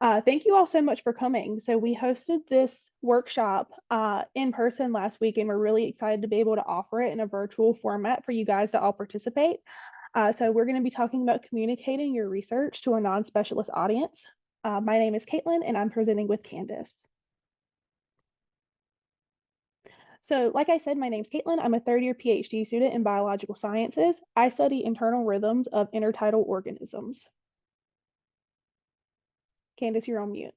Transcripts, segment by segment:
Thank you all so much for coming. So we hosted this workshop in person last week, and we're really excited to be able to offer it in a virtual format for you guys to all participate. So we're going to be talking about communicating your research to a non-specialist audience. My name is Caitlin, and I'm presenting with Candace. So like I said, my name's Caitlin. I'm a third-year PhD student in biological sciences. I study internal rhythms of intertidal organisms. Candace, you're on mute.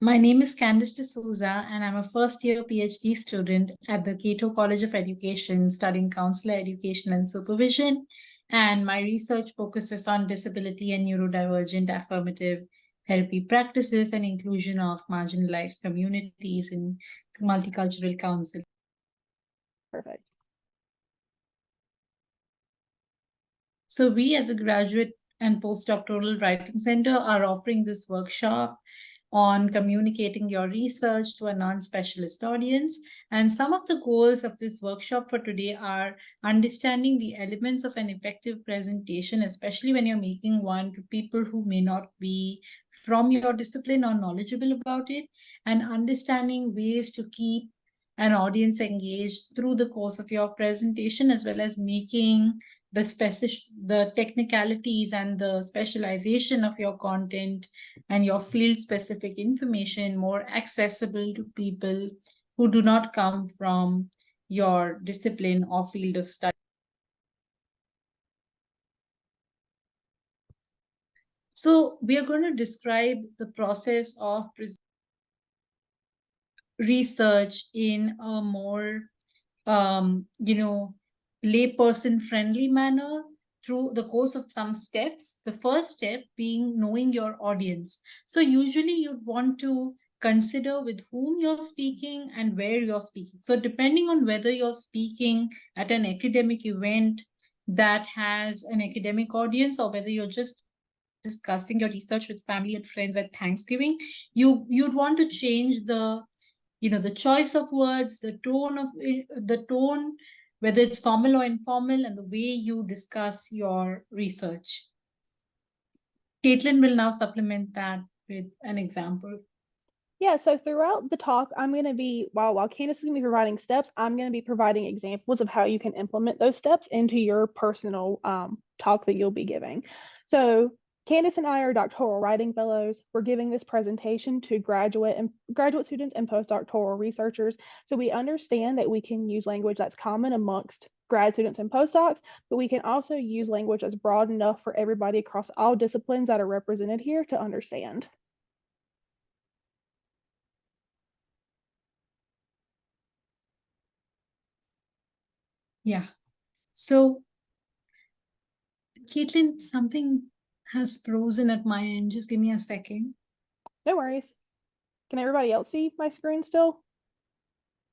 My name is Candice D'Souza, and I'm a first-year PhD student at the Cato College of Education studying counselor education and supervision. And my research focuses on disability and neurodivergent affirmative therapy practices and inclusion of marginalized communities in multicultural counseling. Perfect. So we as a graduate and postdoctoral writing center are offering this workshop on communicating your research to a non-specialist audience. And some of the goals of this workshop for today are understanding the elements of an effective presentation, especially when you're making one to people who may not be from your discipline or knowledgeable about it, and understanding ways to keep an audience engaged through the course of your presentation, as well as making the technicalities and the specialization of your content and your field specific information more accessible to people who do not come from your discipline or field of study. So we are going to describe the process of research in a more layperson friendly manner through the course of some steps. The first step being knowing your audience. So usually you'd want to consider with whom you're speaking and where you're speaking. So depending on whether you're speaking at an academic event that has an academic audience, or whether you're just discussing your research with family and friends at Thanksgiving, you'd want to change the choice of words, the tone, whether it's formal or informal, and the way you discuss your research. Caitlin will now supplement that with an example. Yeah, so throughout the talk, I'm going to be, while Candace is going to be providing steps, I'm going to be providing examples of how you can implement those steps into your personal talk that you'll be giving. So Candace and I are doctoral writing fellows. We're giving this presentation to graduate students and postdoctoral researchers. So we understand that we can use language that's common amongst grad students and postdocs, but we can also use language that's broad enough for everybody across all disciplines that are represented here to understand. Yeah. So, Caitlin, something has frozen at my end. Just give me a second. No worries. Can everybody else see my screen still?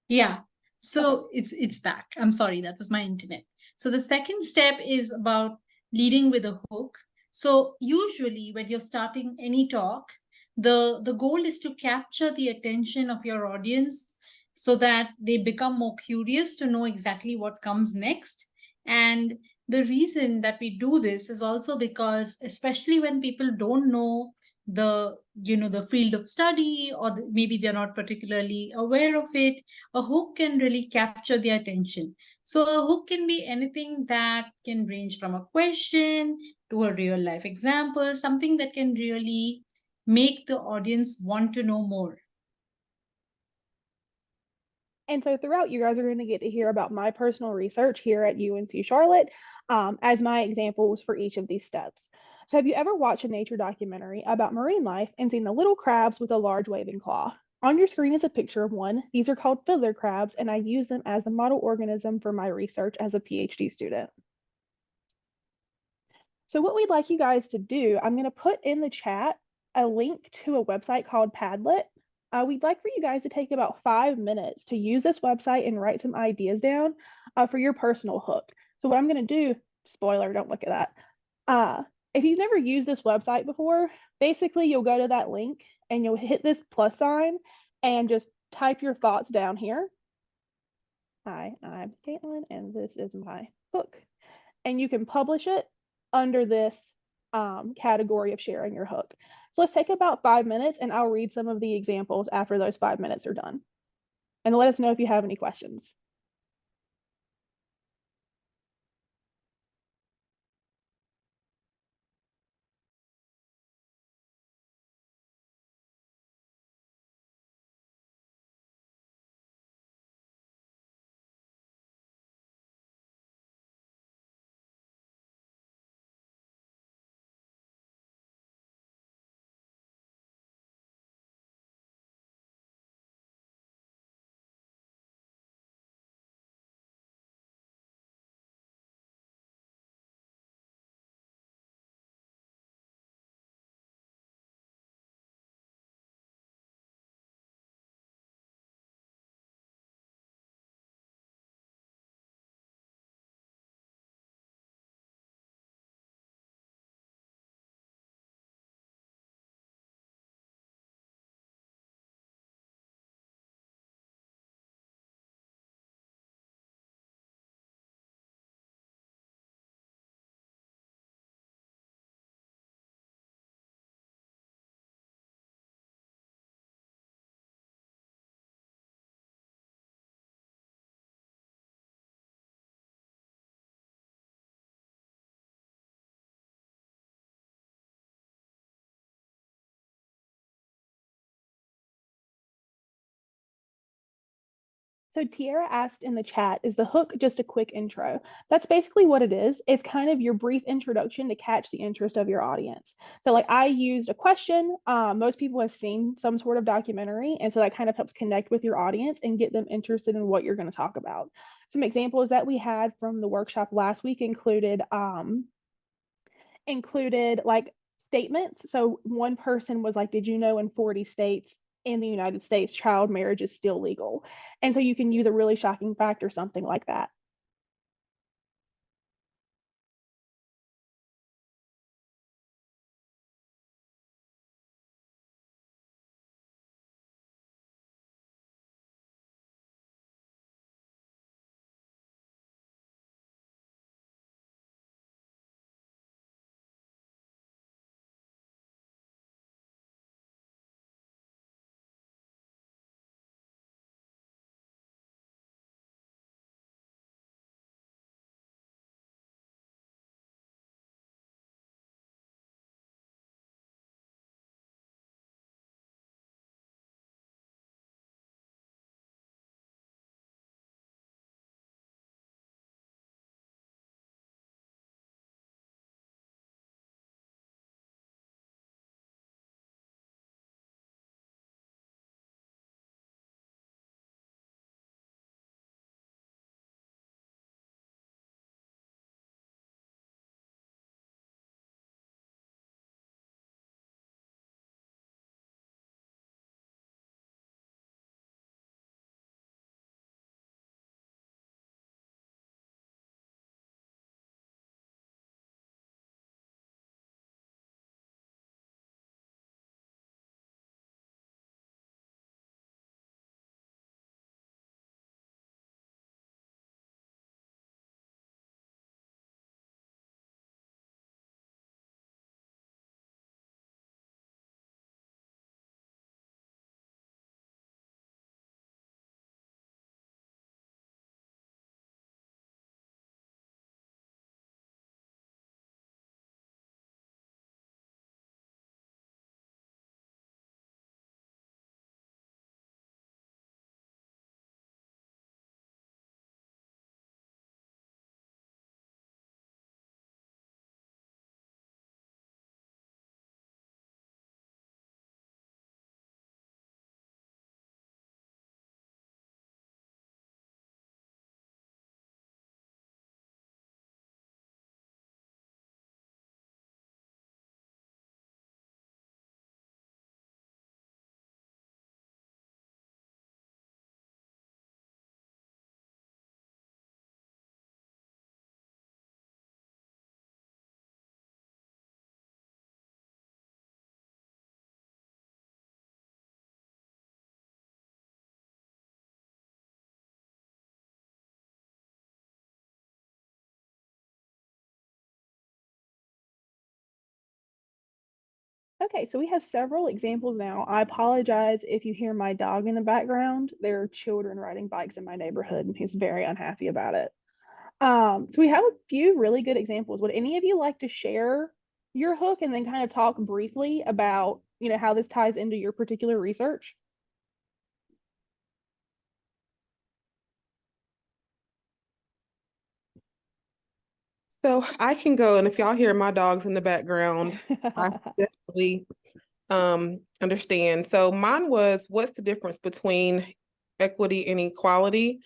Yeah. So it's back. I'm sorry, that was my internet. So the second step is about leading with a hook. So usually when you're starting any talk, the goal is to capture the attention of your audience so that they become more curious to know exactly what comes next. And the reason that we do this is also because, especially when people don't know the field of study, or maybe they're not particularly aware of it, a hook can really capture their attention. So a hook can be anything that can range from a question to a real life example, something that can really make the audience want to know more. And so throughout, you guys are going to get to hear about my personal research here at UNC Charlotte as my examples for each of these steps. So have you ever watched a nature documentary about marine life and seen the little crabs with a large waving claw? On your screen is a picture of one. These are called fiddler crabs, and I use them as the model organism for my research as a PhD student. So what we'd like you guys to do, I'm going to put in the chat a link to a website called Padlet. We'd like for you guys to take about 5 minutes to use this website and write some ideas down for your personal hook. So what I'm going to do, spoiler, don't look at that. If you've never used this website before, basically you'll go to that link and you'll hit this plus sign and just type your thoughts down here. Hi, I'm Caitlin, and this is my hook. And you can publish it under this category of sharing your hook. So let's take about 5 minutes and I'll read some of the examples after those 5 minutes are done. And let us know if you have any questions. So Tiara asked in the chat, is the hook just a quick intro? That's basically what it is. It's kind of your brief introduction to catch the interest of your audience. So like I used a question. Most people have seen some sort of documentary. And so that kind of helps connect with your audience and get them interested in what you're going to talk about. Some examples that we had from the workshop last week included like statements. So one person was like, did you know in 40 states in the United States, child marriage is still legal? And so you can use a really shocking fact or something like that. Okay, so we have several examples now. I apologize if you hear my dog in the background. There are children riding bikes in my neighborhood, and he's very unhappy about it. So we have a few really good examples. Would any of you like to share your hook and then kind of talk briefly about, how this ties into your particular research? So I can go, and if y'all hear my dogs in the background, I definitely understand. So mine was, what's the difference between equity and equality?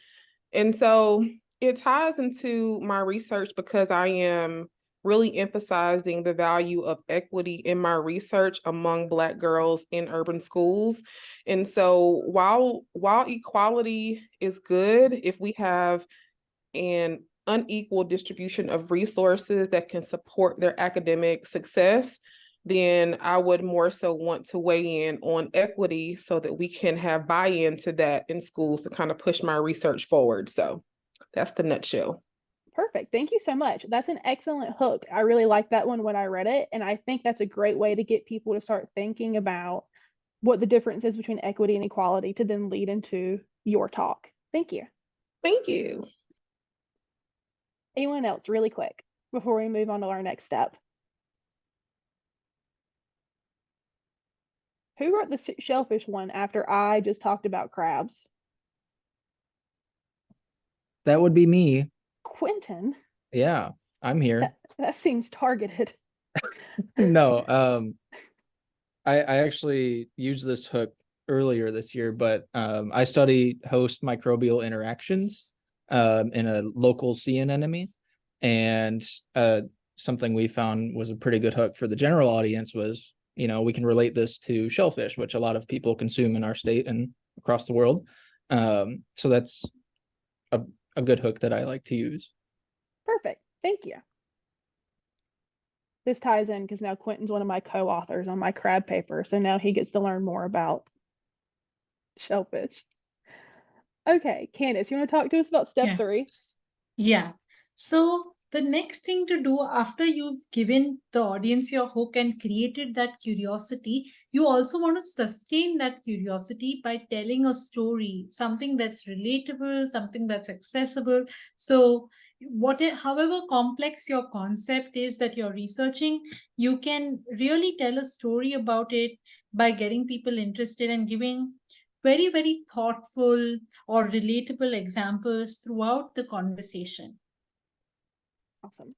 And so it ties into my research because I am really emphasizing the value of equity in my research among Black girls in urban schools. And so while equality is good, if we have an unequal distribution of resources that can support their academic success, then I would more so want to weigh in on equity so that we can have buy-in to that in schools to kind of push my research forward. So that's the nutshell. Perfect. Thank you so much. That's an excellent hook. I really liked that one when I read it. And I think that's a great way to get people to start thinking about what the difference is between equity and equality to then lead into your talk. Thank you. Thank you. Anyone else, really quick, before we move on to our next step? Who wrote the shellfish one after I just talked about crabs? That would be me. Quentin? Yeah, I'm here. That seems targeted. No, I actually used this hook earlier this year, but I study host microbial interactions in a local sea anemone, and something we found was a pretty good hook for the general audience was, we can relate this to shellfish, which a lot of people consume in our state and across the world. So that's a good hook that I like to use. Perfect. Thank you. This ties in because now Quentin's one of my co-authors on my crab paper. So now he gets to learn more about shellfish. Okay, Candace, you want to talk to us about step 3? Yeah. So the next thing to do after you've given the audience your hook and created that curiosity, you also want to sustain that curiosity by telling a story, something that's relatable, something that's accessible. So however complex your concept is that you're researching, you can really tell a story about it by getting people interested and giving very, very thoughtful or relatable examples throughout the conversation. Awesome.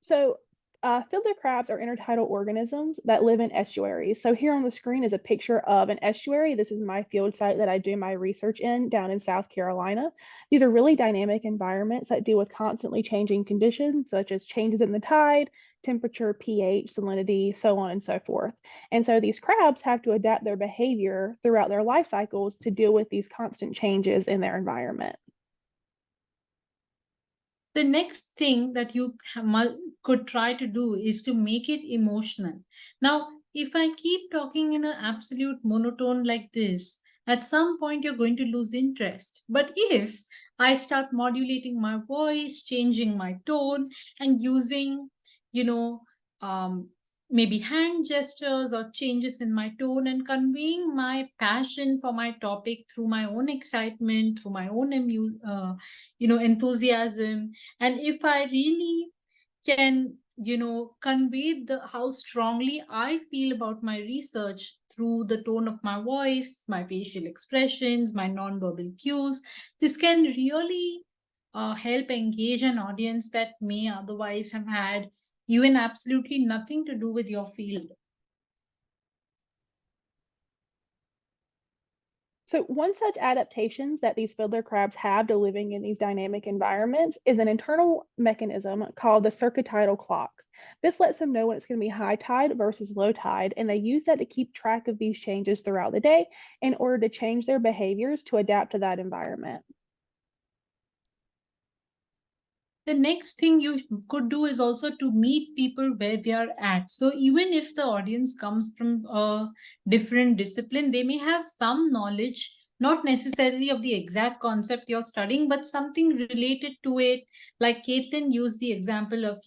So fiddler crabs are intertidal organisms that live in estuaries. So here on the screen is a picture of an estuary. This is my field site that I do my research in down in South Carolina. These are really dynamic environments that deal with constantly changing conditions, such as changes in the tide, temperature, pH, salinity, so on and so forth. And so these crabs have to adapt their behavior throughout their life cycles to deal with these constant changes in their environment. The next thing that you could try to do is to make it emotional. Now, if I keep talking in an absolute monotone like this, at some point you're going to lose interest. But if I start modulating my voice, changing my tone, and using, maybe hand gestures or changes in my tone and conveying my passion for my topic through my own excitement, through my own enthusiasm, and if I really can convey how strongly I feel about my research through the tone of my voice, my facial expressions, my non-verbal cues, this can really help engage an audience that may otherwise have had even absolutely nothing to do with your field. So one such adaptations that these fiddler crabs have to living in these dynamic environments is an internal mechanism called the circadial clock. This lets them know when it's going to be high tide versus low tide, and they use that to keep track of these changes throughout the day in order to change their behaviors to adapt to that environment. The next thing you could do is also to meet people where they are at. So even if the audience comes from a different discipline, they may have some knowledge not necessarily of the exact concept you're studying, but something related to it. Like Caitlin used the example of,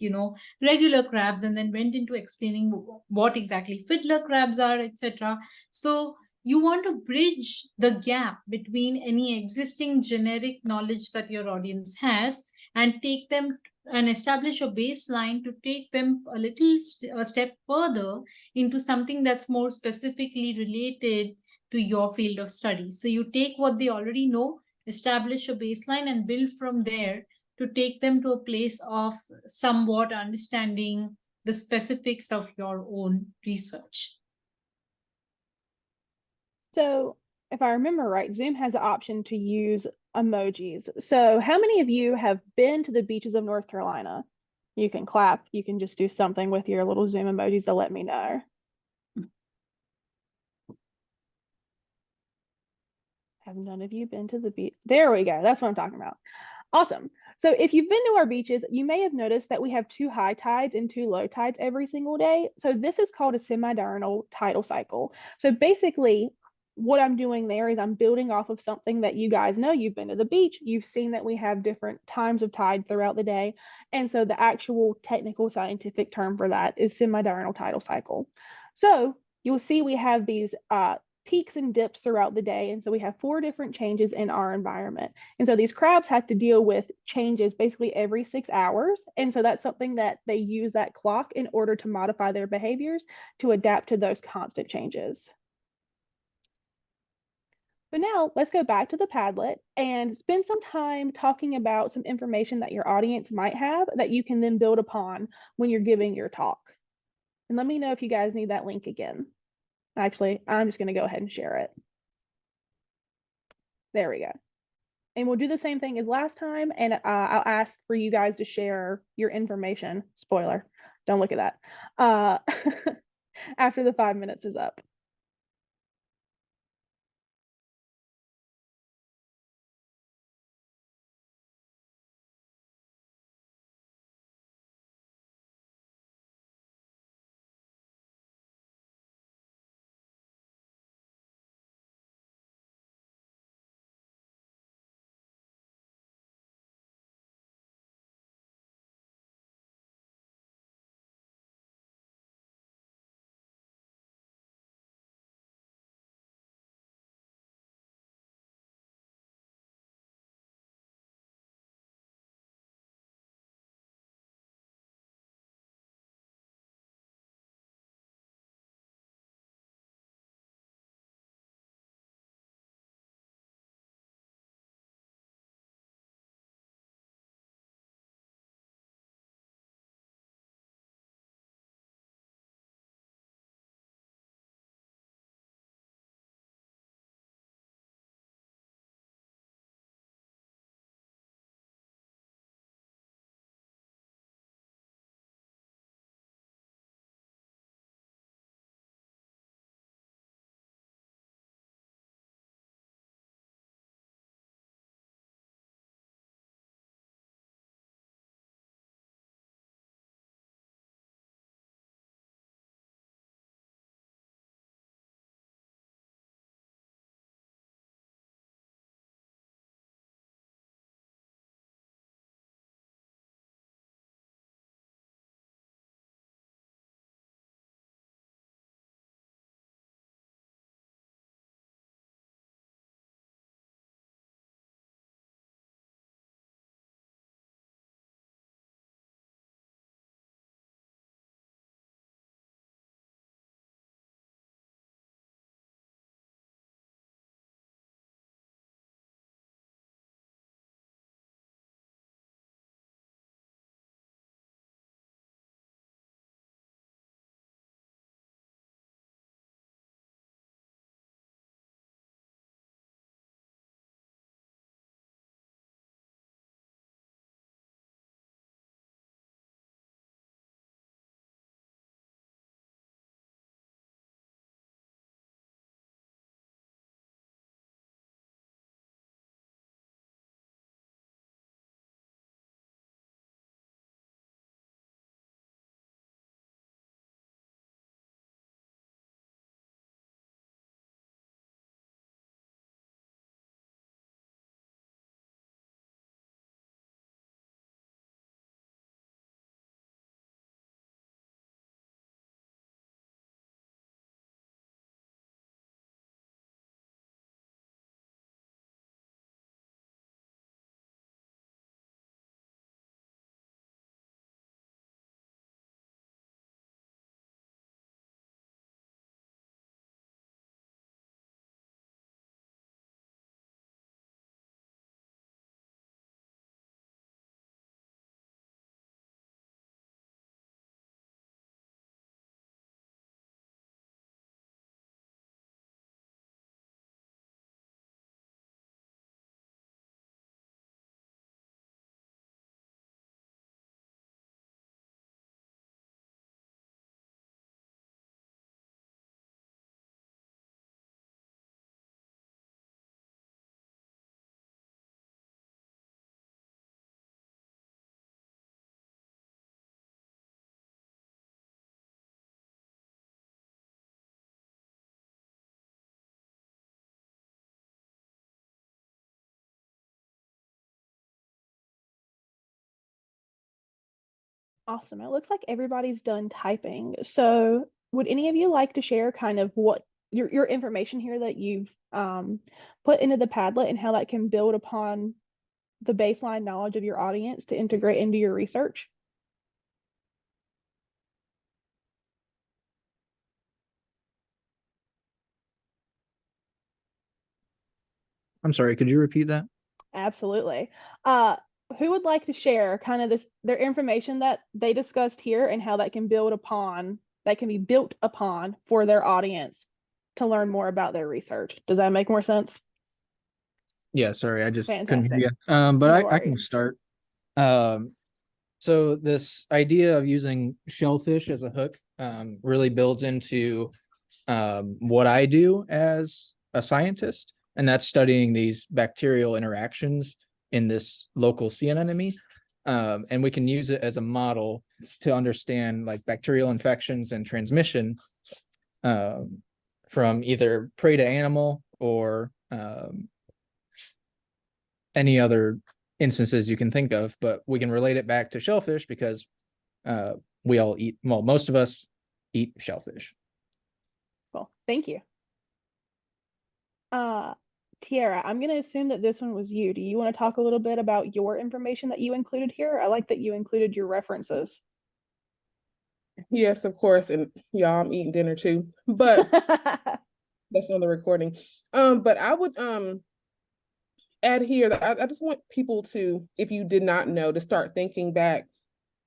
regular crabs and then went into explaining what exactly fiddler crabs are, etc. So you want to bridge the gap between any existing generic knowledge that your audience has and take them and establish a baseline to take them a step further into something that's more specifically related to your field of study. So you take what they already know, establish a baseline, and build from there to take them to a place of somewhat understanding the specifics of your own research. So if I remember right, Zoom has the option to use emojis. So how many of you have been to the beaches of North Carolina? You can clap, you can just do something with your little Zoom emojis to let me know. Have none of you been to the beach? There we go. That's what I'm talking about. Awesome. So if you've been to our beaches, you may have noticed that we have 2 high tides and 2 low tides every single day. So this is called a semi-diurnal tidal cycle. So basically, what I'm doing there is I'm building off of something that you guys know. You've been to the beach, you've seen that we have different times of tide throughout the day. And so the actual technical scientific term for that is semi-diurnal tidal cycle. So you'll see we have these peaks and dips throughout the day. And so we have 4 different changes in our environment. And so these crabs have to deal with changes basically every 6 hours. And so that's something that they use that clock in order to modify their behaviors to adapt to those constant changes. So now let's go back to the Padlet and spend some time talking about some information that your audience might have that you can then build upon when you're giving your talk. And let me know if you guys need that link again. Actually, I'm just going to go ahead and share it. There we go. And we'll do the same thing as last time. And I'll ask for you guys to share your information. Spoiler, don't look at that. After the 5 minutes is up. Awesome. It looks like everybody's done typing. So would any of you like to share kind of what your information here that you've put into the Padlet and how that can build upon the baseline knowledge of your audience to integrate into your research? I'm sorry, could you repeat that? Absolutely. Who would like to share kind of their information that they discussed here and how that can be built upon for their audience to learn more about their research? Does that make more sense? Yeah, sorry, I just couldn't hear Fantastic. you. But No I can worries. start. So this idea of using shellfish as a hook really builds into what I do as a scientist, and that's studying these bacterial interactions in this local sea anemone. And we can use it as a model to understand like bacterial infections and transmission from either prey to animal or any other instances you can think of, but we can relate it back to shellfish because we all eat, well, most of us eat shellfish. Cool. Thank you. Tiara, I'm going to assume that this one was you. Do you want to talk a little bit about your information that you included here? I like that you included your references. Yes, of course. And y'all, I'm eating dinner too, but that's on the recording. But I would add here that I just want people to, if you did not know, to start thinking back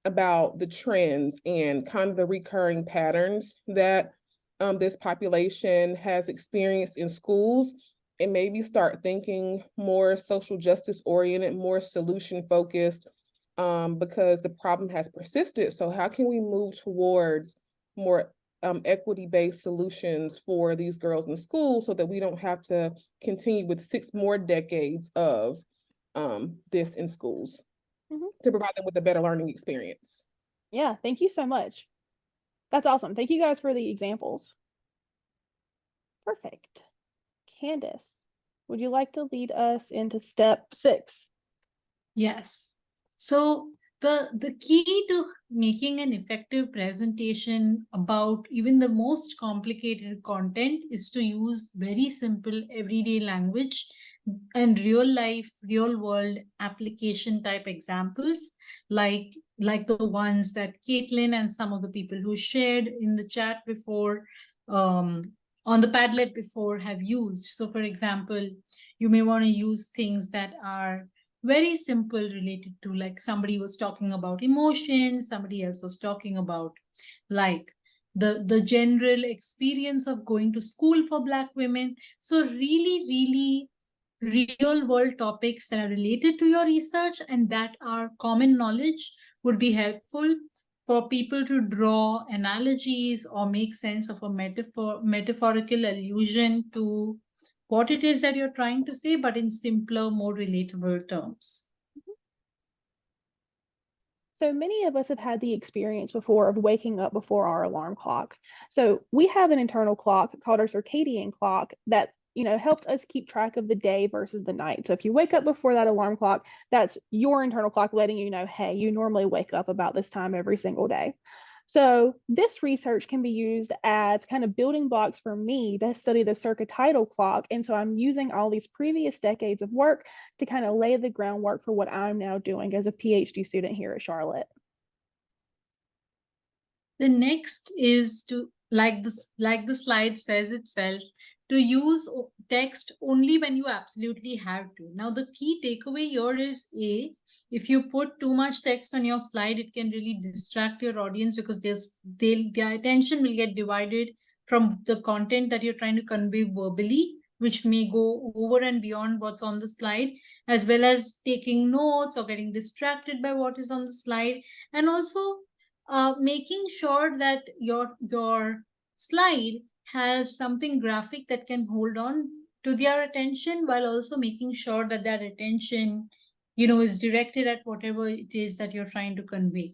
about the trends and kind of the recurring patterns that this population has experienced in schools, and maybe start thinking more social justice oriented, more solution focused, because the problem has persisted. So how can we move towards more equity-based solutions for these girls in school so that we don't have to continue with 6 more decades of this in schools to provide them with a better learning experience? Yeah, thank you so much. That's awesome. Thank you guys for the examples. Perfect. Candace, would you like to lead us into step 6? Yes. So the key to making an effective presentation about even the most complicated content is to use very simple everyday language and real life, real world application type examples like the ones that Caitlin and some of the people who shared in the chat before on the Padlet before have used. So for example, you may want to use things that are very simple related to, like, somebody was talking about emotions, somebody else was talking about like the general experience of going to school for Black women. So really real world topics that are related to your research and that are common knowledge would be helpful for people to draw analogies or make sense of a metaphorical allusion to what it is that you're trying to say, but in simpler, more relatable terms. So many of us have had the experience before of waking up before our alarm clock. So we have an internal clock called our circadian clock that helps us keep track of the day versus the night. So if you wake up before that alarm clock, that's your internal clock letting you know, hey, you normally wake up about this time every single day. So this research can be used as kind of building blocks for me to study the circadian clock. And so I'm using all these previous decades of work to kind of lay the groundwork for what I'm now doing as a PhD student here at Charlotte. The next is to, like the slide says itself, to use text only when you absolutely have to. Now, the key takeaway here is if you put too much text on your slide, it can really distract your audience because their attention will get divided from the content that you're trying to convey verbally, which may go over and beyond what's on the slide, as well as taking notes or getting distracted by what is on the slide. And also making sure that your slide has something graphic that can hold on to their attention, while also making sure that that attention, is directed at whatever it is that you're trying to convey.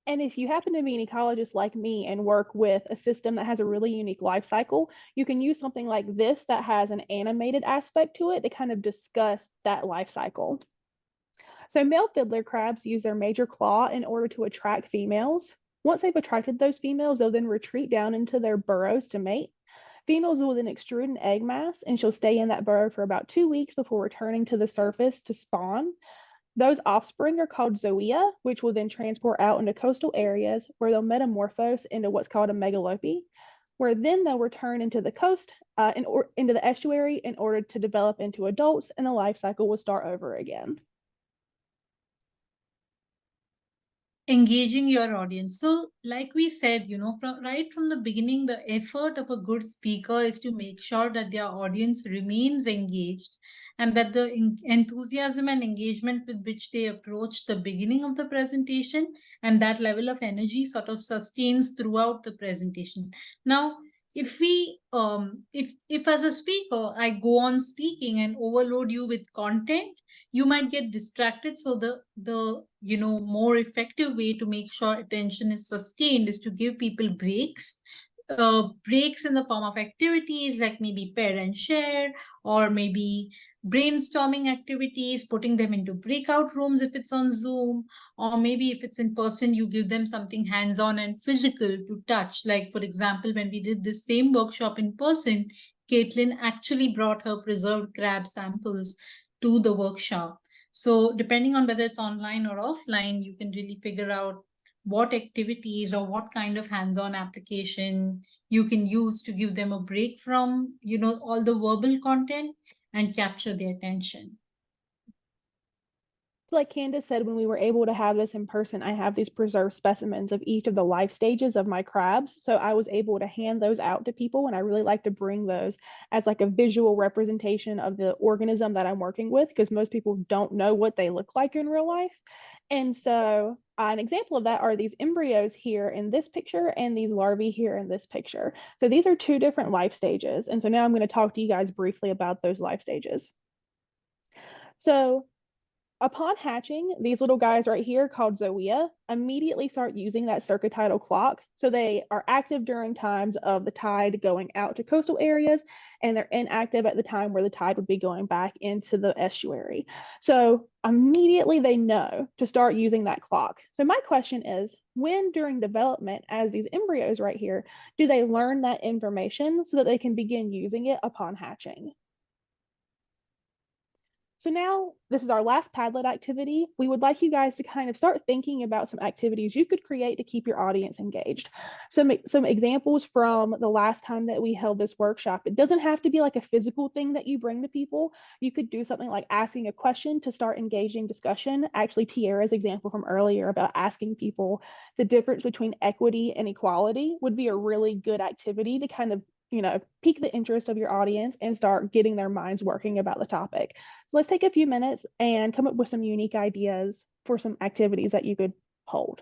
And if you happen to be an ecologist like me and work with a system that has a really unique life cycle, you can use something like this that has an animated aspect to it to kind of discuss that life cycle. So male fiddler crabs use their major claw in order to attract females. Once they've attracted those females, they'll then retreat down into their burrows to mate. Females will then extrude an egg mass, and she'll stay in that burrow for about 2 weeks before returning to the surface to spawn. Those offspring are called zoea, which will then transport out into coastal areas where they'll metamorphose into what's called a megalope, where then they'll return into the coast, into the estuary in order to develop into adults, and the life cycle will start over again. Engaging your audience. So, like we said, right from the beginning, the effort of a good speaker is to make sure that their audience remains engaged and that the enthusiasm and engagement with which they approach the beginning of the presentation and that level of energy sort of sustains throughout the presentation. Now, if as a speaker I go on speaking and overload you with content, you might get distracted. So the more effective way to make sure attention is sustained is to give people breaks. Breaks in the form of activities like maybe pair and share, or maybe brainstorming activities, putting them into breakout rooms if it's on Zoom, or maybe if it's in person, you give them something hands-on and physical to touch. Like, for example, when we did this same workshop in person, Caitlin actually brought her preserved crab samples to the workshop. So depending on whether it's online or offline, you can really figure out what activities or what kind of hands-on application you can use to give them a break from, all the verbal content and capture their attention. So like Candace said, when we were able to have this in person, I have these preserved specimens of each of the life stages of my crabs. So I was able to hand those out to people, and I really like to bring those as like a visual representation of the organism that I'm working with, because most people don't know what they look like in real life. And so an example of that are these embryos here in this picture and these larvae here in this picture. So these are two different life stages. And so now I'm going to talk to you guys briefly about those life stages. So upon hatching, these little guys right here called zoea immediately start using that circotidal clock. So they are active during times of the tide going out to coastal areas, and they're inactive at the time where the tide would be going back into the estuary. So immediately they know to start using that clock. So my question is, when during development, as these embryos right here, do they learn that information so that they can begin using it upon hatching? So now this is our last Padlet activity. We would like you guys to kind of start thinking about some activities you could create to keep your audience engaged. Some examples from the last time that we held this workshop. It doesn't have to be like a physical thing that you bring to people. You could do something like asking a question to start engaging discussion. Actually, Tiara's example from earlier about asking people the difference between equity and equality would be a really good activity to kind of pique the interest of your audience and start getting their minds working about the topic. So let's take a few minutes and come up with some unique ideas for some activities that you could hold.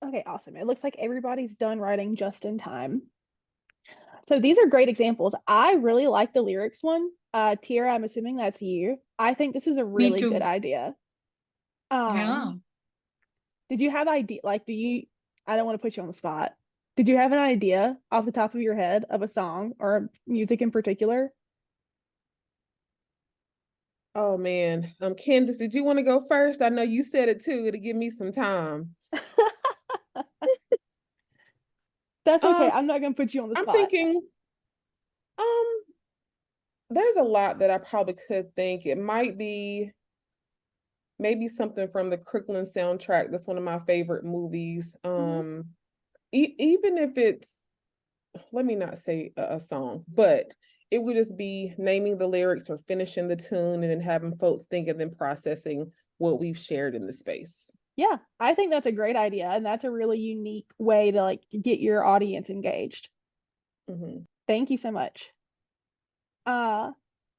Okay, awesome. It looks like everybody's done writing just in time. So these are great examples. I really like the lyrics one. Tiara, I'm assuming that's you. I think this is a Me really good too. idea. Yeah. Did you have idea like I don't want to put you on the spot. Did you have an idea off the top of your head of a song or music in particular? Oh man. Candace, did you want to go first? I know you said it too to give me some time. That's okay. Um, I'm not gonna put you on the I'm spot. thinking, um, there's a lot that I probably could think. It might be maybe something from the Crooklyn soundtrack. That's one of my favorite movies. Even if it's, let me not say a song, but it would just be naming the lyrics or finishing the tune and then having folks think and then processing what we've shared in the space. Yeah, I think that's a great idea, and that's a really unique way to like get your audience engaged. Mhm. Thank you so much. Uh,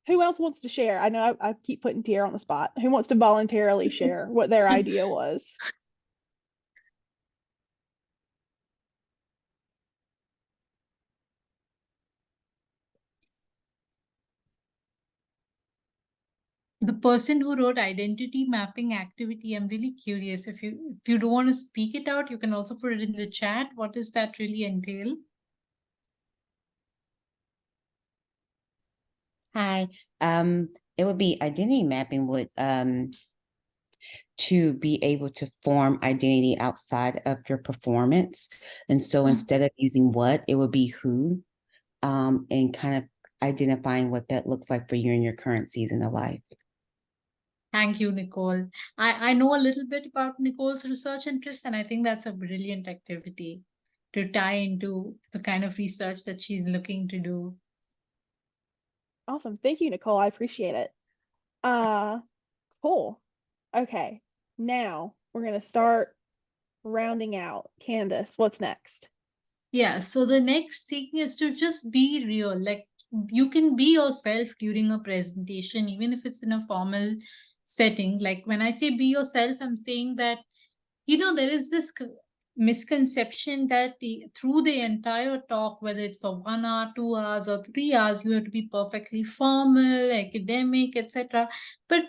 who else wants to share? I know I keep putting Tiara on the spot. Who wants to voluntarily share what their idea was? The person who wrote identity mapping activity, I'm really curious. If you don't want to speak it out, you can also put it in the chat. What does that really entail? Hi. It would be identity mapping would to be able to form identity outside of your performance. And so instead of using what, it would be who, and kind of identifying what that looks like for you in your current season of life. Thank you, Nicole. I know a little bit about Nicole's research interest, and I think that's a brilliant activity to tie into the kind of research that she's looking to do. Awesome. Thank you, Nicole. I appreciate it. Cool. Okay. Now we're gonna start rounding out. Candace, what's next? Yeah, so the next thing is to just be real. Like you can be yourself during a presentation, even if it's in a formal setting. Like when I say be yourself, I'm saying that, there is this misconception that through the entire talk, whether it's for 1 hour, 2 hours, or 3 hours, you have to be perfectly formal, academic, etc. But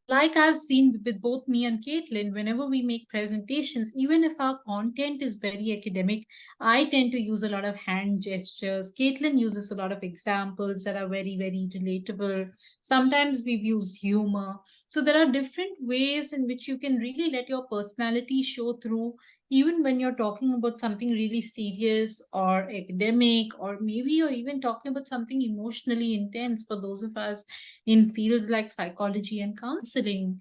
like I've seen with both me and Caitlin, whenever we make presentations, even if our content is very academic, I tend to use a lot of hand gestures. Caitlin uses a lot of examples that are very, very relatable. Sometimes we've used humor. So there are different ways in which you can really let your personality show through, even when you're talking about something really serious or academic, or maybe you're even talking about something emotionally intense for those of us in fields like psychology and counseling,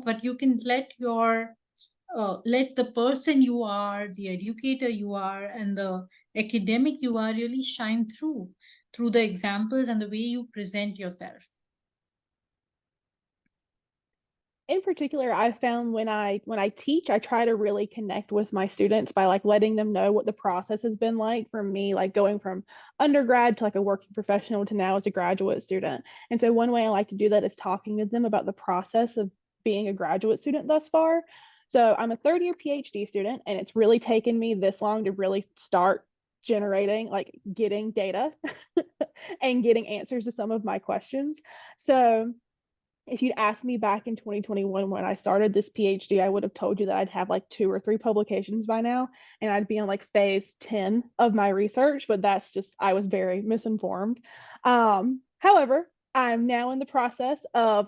but you can let the person you are, the educator you are, and the academic you are really shine through the examples and the way you present yourself. In particular, I found when I teach, I try to really connect with my students by like letting them know what the process has been like for me, like going from undergrad to like a working professional to now as a graduate student. And so one way I like to do that is talking to them about the process of being a graduate student thus far. So I'm a third year PhD student, and it's really taken me this long to really start generating, like getting data and getting answers to some of my questions. So if you'd asked me back in 2021 when I started this PhD, I would have told you that I'd have like 2 or 3 publications by now, and I'd be on like phase 10 of my research, but that's just, I was very misinformed. However, I'm now in the process of,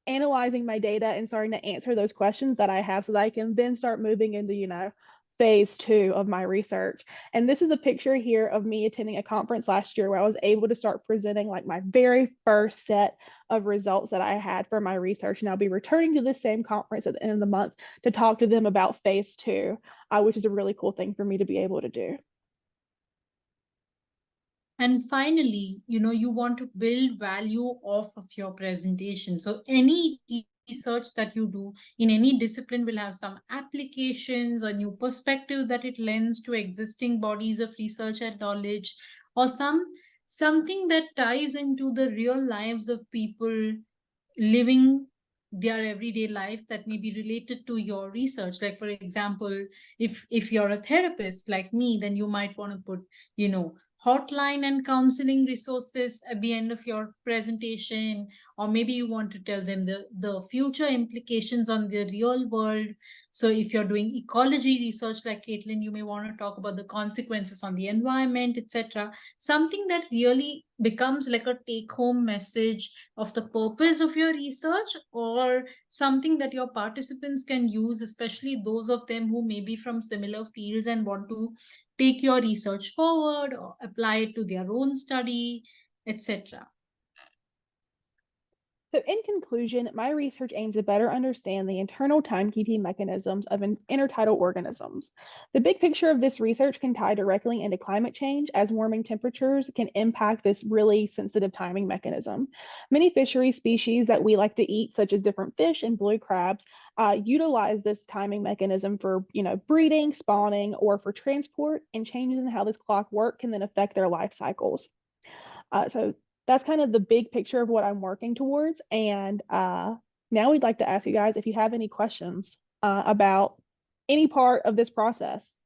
analyzing my data and starting to answer those questions that I have so that I can then start moving into, phase 2 of my research. And this is a picture here of me attending a conference last year where I was able to start presenting like my very first set of results that I had for my research. And I'll be returning to this same conference at the end of the month to talk to them about phase 2, which is a really cool thing for me to be able to do. And finally, you want to build value off of your presentation. So any research that you do in any discipline will have some applications, a new perspective that it lends to existing bodies of research and knowledge, or something that ties into the real lives of people living their everyday life that may be related to your research. Like, for example, if you're a therapist like me, then you might want to put, hotline and counseling resources at the end of your presentation, or maybe you want to tell them the future implications on the real world. So if you're doing ecology research like Caitlin, you may want to talk about the consequences on the environment, etc. Something that really becomes like a take-home message of the purpose of your research, or something that your participants can use, especially those of them who may be from similar fields and want to take your research forward or apply it to their own study, etc. So in conclusion, my research aims to better understand the internal timekeeping mechanisms of intertidal organisms. The big picture of this research can tie directly into climate change, as warming temperatures can impact this really sensitive timing mechanism. Many fishery species that we like to eat, such as different fish and blue crabs, utilize this timing mechanism for, breeding, spawning, or for transport, and changes in how this clock works can then affect their life cycles. So that's kind of the big picture of what I'm working towards. And now we'd like to ask you guys if you have any questions about any part of this process.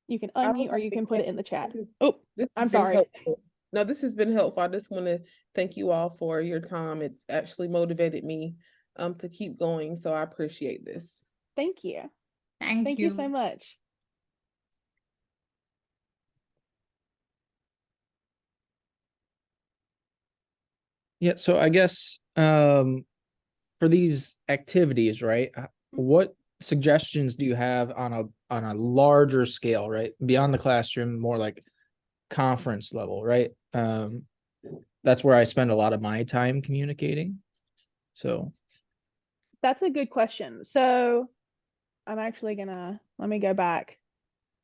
You can I don't unmute or have you any can put it in the questions. chat. This Oh, I'm has been sorry. helpful. No, this has been helpful. I just want to thank you all for your time. It's actually motivated me to keep going. So I appreciate this. Thank you. Thank you so much. Yeah, so I guess for these activities, right? What suggestions do you have on a larger scale, right? Beyond the classroom, more like conference level, right? That's where I spend a lot of my time communicating. So that's a good question. So I'm actually let me go back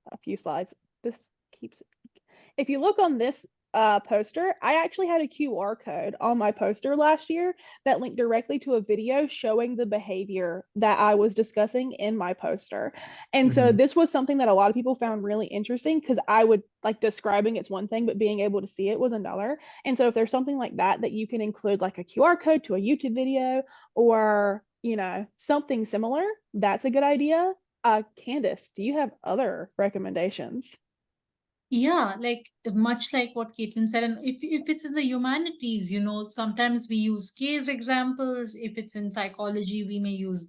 a few slides. If you look on this poster, I actually had a QR code on my poster last year that linked directly to a video showing the behavior that I was discussing in my poster. And so this was something that a lot of people found really interesting, because I would like describing it's one thing, but being able to see it was another. And so if there's something like that you can include, like a QR code to a YouTube video, or something similar, that's a good idea. Candace, do you have other recommendations? Yeah, like much like what Caitlin said, and if it's in the humanities, sometimes we use case examples. If it's in psychology, we may use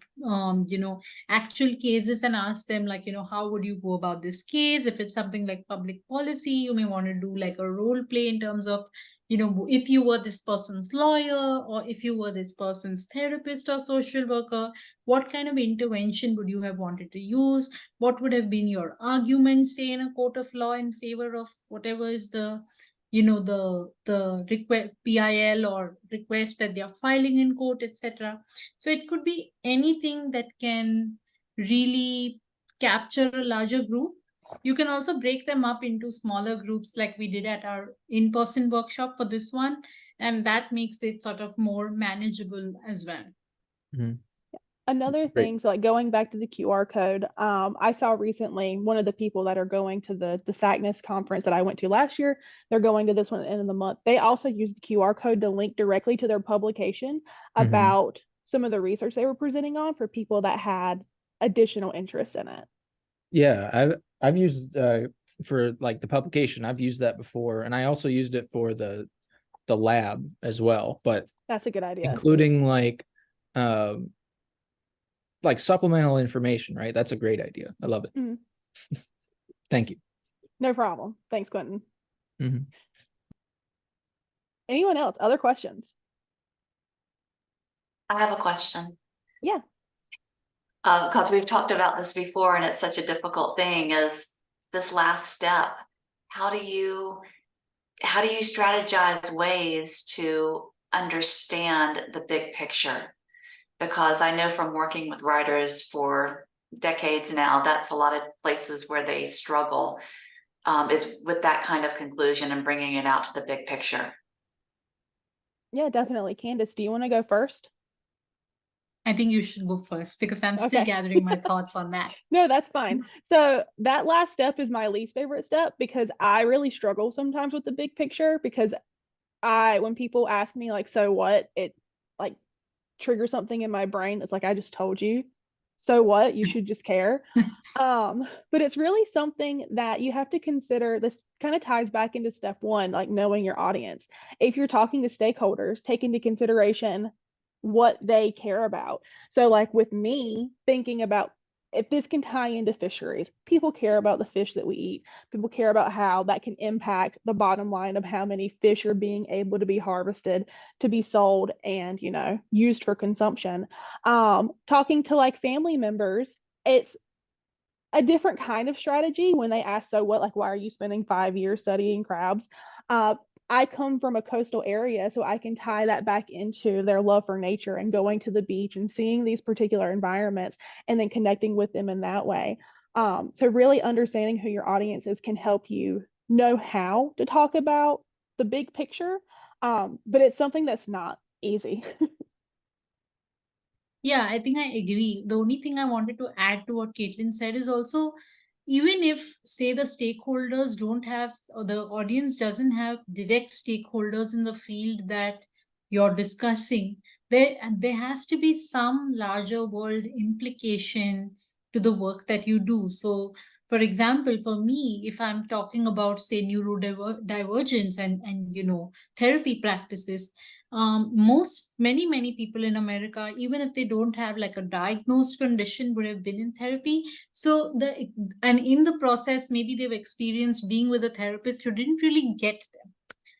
actual cases and ask them, like, how would you go about this case? If it's something like public policy, you may want to do like a role play in terms of, if you were this person's lawyer, or if you were this person's therapist or social worker, what kind of intervention would you have wanted to use? What would have been your argument, say, in a court of law in favor of whatever is the request, PIL or request that they are filing in court, etc. So it could be anything that can really capture a larger group. You can also break them up into smaller groups, like we did at our in-person workshop for this one, and that makes it sort of more manageable as well. Another thing, so like going back to the QR code, I saw recently one of the people that are going to the SACNAS conference that I went to last year, they're going to this one at the end of the month. They also used the QR code to link directly to their publication about some of the research they were presenting on, for people that had additional interest in it. Yeah, I've used for like the publication, I've used that before, and I also used it for the lab as well. But that's a good idea, including like supplemental information, right? That's a great idea. I love it. Thank you. No problem. Thanks, Quentin. Anyone else? Other questions? I have a question. Yeah. Because we've talked about this before, and it's such a difficult thing, is this last step. How do you strategize ways to understand the big picture? Because I know from working with writers for decades now, that's a lot of places where they struggle, is with that kind of conclusion and bringing it out to the big picture. Yeah, definitely. Candace, do you want to go first? I think you should go first, because I'm still gathering my thoughts on that. No, that's fine. So that last step is my least favorite step, because I really struggle sometimes with the big picture, because when people ask me like, so what, it like triggers something in my brain. It's like, I just told you. So what? You should just care. But it's really something that you have to consider. This kind of ties back into step one, like knowing your audience. If you're talking to stakeholders, take into consideration what they care about. So like with me, thinking about if this can tie into fisheries, people care about the fish that we eat. People care about how that can impact the bottom line of how many fish are being able to be harvested, to be sold, and, you know, used for consumption. Talking to like family members, it's a different kind of strategy when they ask, so what, like, why are you spending 5 years studying crabs? I come from a coastal area, so I can tie that back into their love for nature and going to the beach and seeing these particular environments and then connecting with them in that way. So really understanding who your audience is can help you know how to talk about the big picture, but it's something that's not easy. Yeah, I think I agree. The only thing I wanted to add to what Caitlin said is also, even if, say, the stakeholders don't have, or the audience doesn't have direct stakeholders in the field that you're discussing, there has to be some larger world implication to the work that you do. So, for example, for me, if I'm talking about, say, neurodivergence and you know, therapy practices, many people in America, even if they don't have like a diagnosed condition, would have been in therapy. So and in the process, maybe they've experienced being with a therapist who didn't really get them.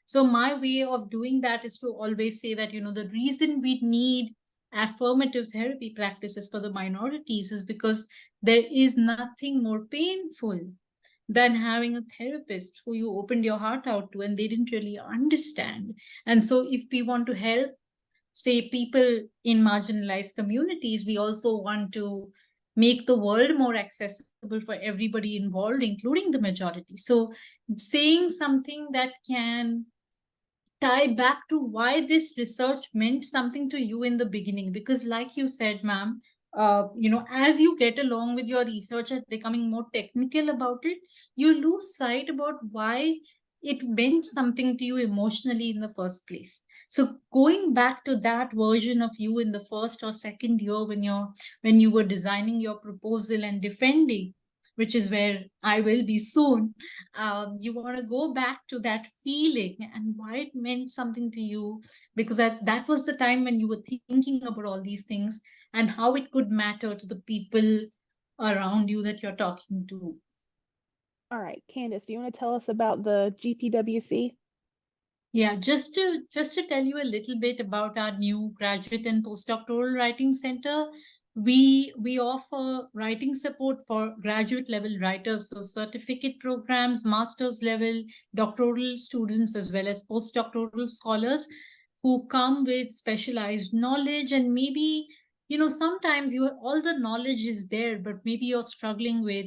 So my way of doing that is to always say that, you know, the reason we need affirmative therapy practices for the minorities is because there is nothing more painful than having a therapist who you opened your heart out to and they didn't really understand. And so if we want to help, say, people in marginalized communities, we also want to make the world more accessible for everybody involved, including the majority. So saying something that can tie back to why this research meant something to you in the beginning, because like you said, ma'am, you know, as you get along with your research and becoming more technical about it, you lose sight about why it meant something to you emotionally in the first place. So going back to that version of you in the first or second year when you were designing your proposal and defending, which is where I will be soon, you want to go back to that feeling and why it meant something to you, because that was the time when you were thinking about all these things and how it could matter to the people around you that you're talking to. All right, Candace, do you want to tell us about the GPWC? Yeah, just to tell you a little bit about our new graduate and postdoctoral writing center, we offer writing support for graduate level writers, so certificate programs, master's level, doctoral students, as well as postdoctoral scholars who come with specialized knowledge. And maybe, you know, sometimes all the knowledge is there, but maybe you're struggling with,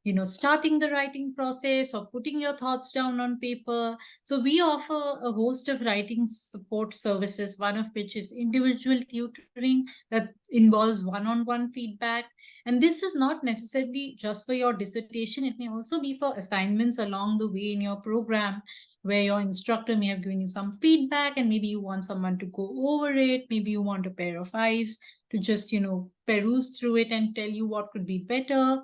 you know, starting the writing process or putting your thoughts down on paper. So we offer a host of writing support services, one of which is individual tutoring that involves one-on-one feedback. And this is not necessarily just for your dissertation. It may also be for assignments along the way in your program, where your instructor may have given you some feedback and maybe you want someone to go over it. Maybe you want a pair of eyes to just, you know, peruse through it and tell you what could be better.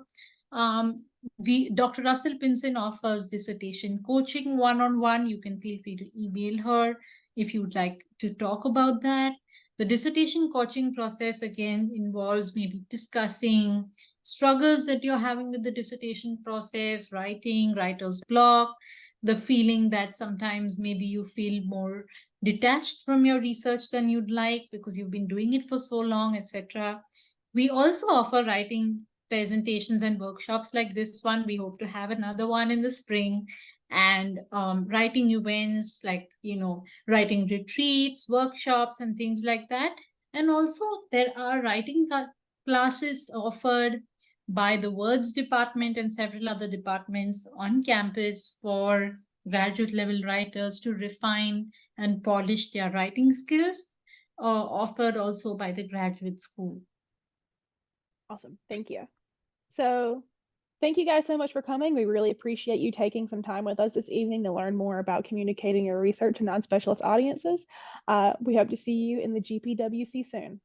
Dr. Russell Pinson offers dissertation coaching one-on-one. You can feel free to email her if you'd like to talk about that. The dissertation coaching process, again, involves maybe discussing struggles that you're having with the dissertation process, writing, writer's block, the feeling that sometimes maybe you feel more detached from your research than you'd like because you've been doing it for so long, etc. We also offer writing presentations and workshops like this one. We hope to have another one in the spring, and writing events like, you know, writing retreats, workshops, and things like that. And also there are writing classes offered by the Words department and several other departments on campus for graduate level writers to refine and polish their writing skills, offered also by the graduate school. Awesome, thank you. So thank you guys so much for coming. We really appreciate you taking some time with us this evening to learn more about communicating your research to non-specialist audiences. We hope to see you in the GPWC soon.